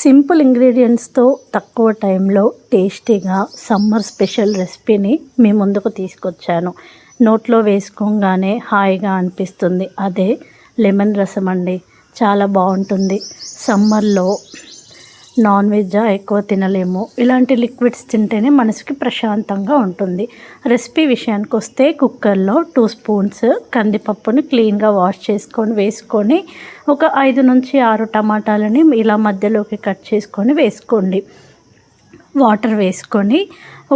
Simple ఇంగ్రీడియంట్స్తో తక్కువ టైంలో టేస్టీగా సమ్మర్ స్పెషల్ రెసిపీని మీ ముందుకు తీసుకొచ్చాను. నోట్లో వేసుకోగానే హాయిగా అనిపిస్తుంది. అదే లెమన్ రసం అండి. చాలా బాగుంటుంది. సమ్మర్లో నాన్ వెజ్ ఎక్కువ తినలేము. ఇలాంటి లిక్విడ్స్ తింటేనే మనసుకి ప్రశాంతంగా ఉంటుంది. రెసిపీ విషయానికి వస్తే కుక్కర్లో 2 స్పూన్స్ కందిపప్పుని క్లీన్గా వాష్ చేసుకొని వేసుకొని ఒక 5 నుంచి 6 టమాటాలని ఇలా మధ్యలోకి కట్ చేసుకొని వేసుకోండి. వాటర్ వేసుకొని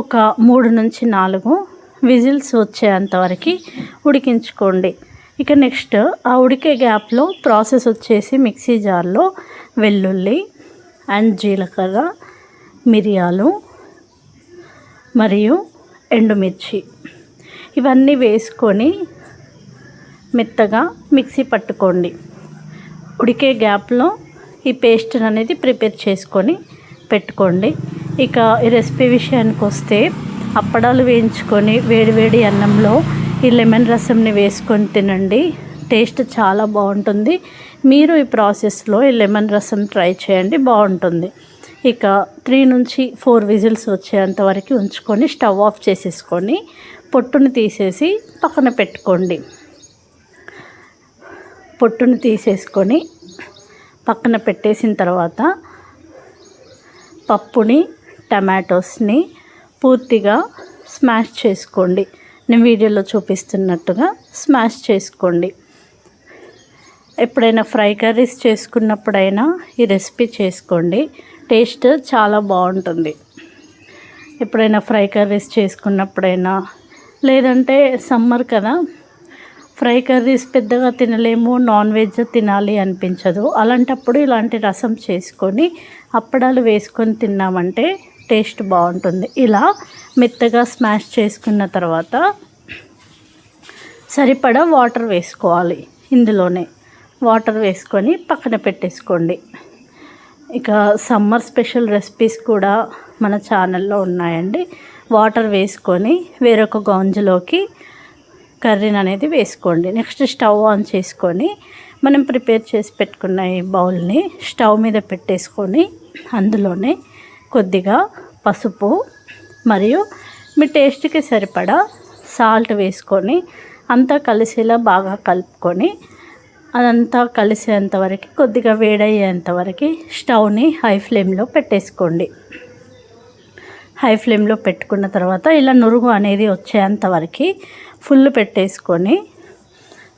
ఒక 3 నుంచి 4 విజిల్స్ వచ్చేంత వరకు ఉడికించుకోండి. ఇక నెక్స్ట్ ఆ ఉడికే గ్యాప్లో ప్రాసెస్ వచ్చేసి మిక్సీ జార్లో వెల్లుల్లి అండ్ జీలకర్ర, మిరియాలు మరియు ఎండుమిర్చి ఇవన్నీ వేసుకొని మెత్తగా మిక్సీ పట్టుకోండి. ఉడికే గ్యాప్లో ఈ పేస్ట్ అనేది ప్రిపేర్ చేసుకొని పెట్టుకోండి. ఇక ఈ రెసిపీ విషయానికి వస్తే అప్పడాలు వేయించుకొని వేడివేడి అన్నంలో ఈ లెమన్ రసంని వేసుకొని తినండి. టేస్ట్ చాలా బాగుంటుంది. మీరు ఈ ప్రాసెస్లో ఈ లెమన్ రసం ట్రై చేయండి, బాగుంటుంది. ఇక 3 నుంచి 4 విజిల్స్ వచ్చేంత వరకు ఉంచుకొని స్టవ్ ఆఫ్ చేసేసుకొని పొట్టును తీసేసి పక్కన పెట్టుకోండి. పొట్టును తీసేసుకొని పక్కన పెట్టేసిన తర్వాత పప్పుని, టమాటోస్ని పూర్తిగా స్మాష్ చేసుకోండి. నేను వీడియోలో చూపిస్తున్నట్టుగా స్మాష్ చేసుకోండి. ఎప్పుడైనా ఫ్రై కర్రీస్ చేసుకున్నప్పుడైనా ఈ రెసిపీ చేసుకోండి. టేస్ట్ చాలా బాగుంటుంది. ఎప్పుడైనా ఫ్రై కర్రీస్ చేసుకున్నప్పుడైనా, లేదంటే సమ్మర్ కదా, ఫ్రై కర్రీస్ పెద్దగా తినలేము, నాన్ వెజ్ తినాలి అనిపించదు. అలాంటప్పుడు ఇలాంటి రసం చేసుకొని అప్పడాలు వేసుకొని తిన్నామంటే టేస్ట్ బాగుంటుంది. ఇలా మెత్తగా స్మాష్ చేసుకున్న తర్వాత సరిపడా వాటర్ వేసుకోవాలి. ఇందులోనే వాటర్ వేసుకొని పక్కన పెట్టేసుకోండి. ఇక సమ్మర్ స్పెషల్ రెసిపీస్ కూడా మన ఛానల్లో ఉన్నాయండి. వాటర్ వేసుకొని వేరొక గంజులోకి కర్రీని అనేది వేసుకోండి. నెక్స్ట్ స్టవ్ ఆన్ చేసుకొని మనం ప్రిపేర్ చేసి పెట్టుకున్న ఈ బౌల్ని స్టవ్ మీద పెట్టేసుకొని అందులోనే కొద్దిగా పసుపు మరియు మీ టేస్ట్కి సరిపడా సాల్ట్ వేసుకొని అంతా కలిసేలా బాగా కలుపుకొని అదంతా కలిసేంత వరకు కొద్దిగా వేడయ్యేంత వరకు స్టవ్ని హై ఫ్లేమ్లో పెట్టేసుకోండి. హై ఫ్లేమ్లో పెట్టుకున్న తర్వాత ఇలా నురుగు అనేది వచ్చేంత వరకు ఫుల్ పెట్టేసుకొని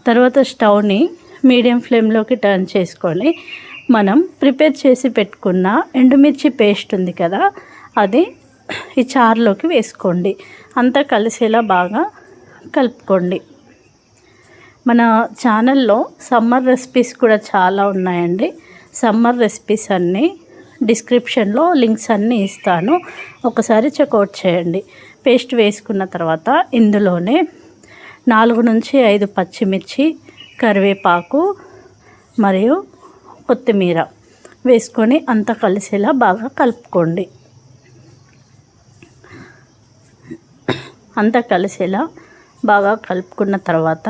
తర్వాత స్టవ్ని మీడియం ఫ్లేమ్లోకి టర్న్ చేసుకొని మనం ప్రిపేర్ చేసి పెట్టుకున్న ఎండుమిర్చి పేస్ట్ ఉంది కదా, అది ఈ చారులోకి వేసుకోండి. అంతా కలిసేలా బాగా కలుపుకోండి. మన ఛానల్లో సమ్మర్ రెసిపీస్ కూడా చాలా ఉన్నాయండి. సమ్మర్ రెసిపీస్ అన్నీ డిస్క్రిప్షన్లో లింక్స్ అన్నీ ఇస్తాను, ఒకసారి చెక్అవుట్ చేయండి. పేస్ట్ వేసుకున్న తర్వాత ఇందులోనే 4 నుంచి 5 పచ్చిమిర్చి, కరివేపాకు మరియు కొత్తిమీర వేసుకొని అంతా కలిసేలా బాగా కలుపుకోండి. అంతా కలిసేలా బాగా కలుపుకున్న తర్వాత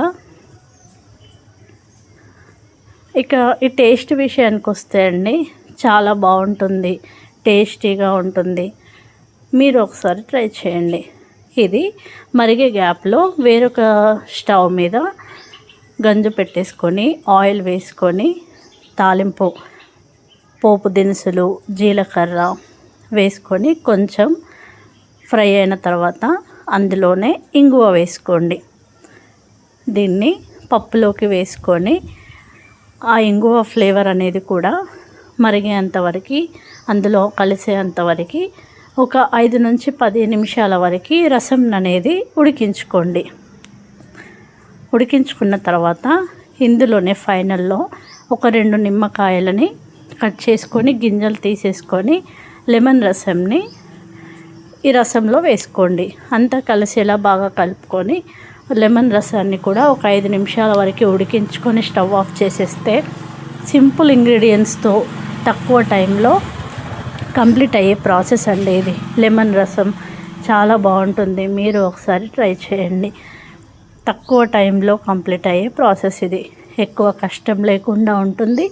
ఇక ఈ టేస్ట్ విషయానికి వస్తే అండి చాలా బాగుంటుంది, టేస్టీగా ఉంటుంది. మీరు ఒకసారి ట్రై చేయండి. ఇది మరిగే గ్యాప్లో వేరొక స్టవ్ మీద గంజు పెట్టేసుకొని ఆయిల్ వేసుకొని తాలింపు పోపు దినుసులు, జీలకర్ర వేసుకొని కొంచెం ఫ్రై అయిన తర్వాత అందులోనే ఇంగువ వేసుకోండి. దీన్ని పప్పులోకి వేసుకొని ఆ ఇంగువ ఫ్లేవర్ అనేది కూడా మరిగేంతవరకు అందులో కలిసేంతవరకు ఒక 5 నుంచి 10 నిమిషాల వరకు రసం అనేది ఉడికించుకోండి. ఉడికించుకున్న తర్వాత ఇందులోనే ఫైనల్లో ఒక 2 నిమ్మకాయలని కట్ చేసుకొని గింజలు తీసేసుకొని లెమన్ రసంని ఈ రసంలో వేసుకోండి. అంతా కలిసేలా బాగా కలుపుకొని లెమన్ రసాన్ని కూడా ఒక 5 నిమిషాల వరకు ఉడికించుకొని స్టవ్ ఆఫ్ చేసేస్తే సింపుల్ ఇంగ్రీడియంట్స్తో తక్కువ టైంలో కంప్లీట్ అయ్యే ప్రాసెస్ అండి ఇది. లెమన్ రసం చాలా బాగుంటుంది. మీరు ఒకసారి ట్రై చేయండి. తక్కువ టైంలో కంప్లీట్ అయ్యే ప్రాసెస్ ఇది. ఎక్కువ కష్టం లేకుండా ఉంటుంది.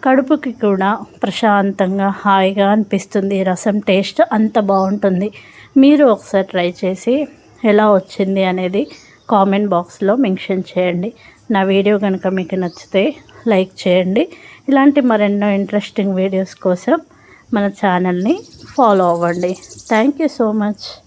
కడుపుకి కూడా ప్రశాంతంగా హాయిగా అనిపిస్తుంది. ఈ రసం టేస్ట్ అంత బాగుంటుంది. మీరు ఒకసారి ట్రై చేసి ఎలా వచ్చింది అనేది కామెంట్ బాక్స్లో మెన్షన్ చేయండి. నా వీడియో కనుక మీకు నచ్చితే లైక్ చేయండి. ఇలాంటి మరెన్నో ఇంట్రెస్టింగ్ వీడియోస్ కోసం మన ఛానల్ని ఫాలో అవ్వండి. Thank you so much.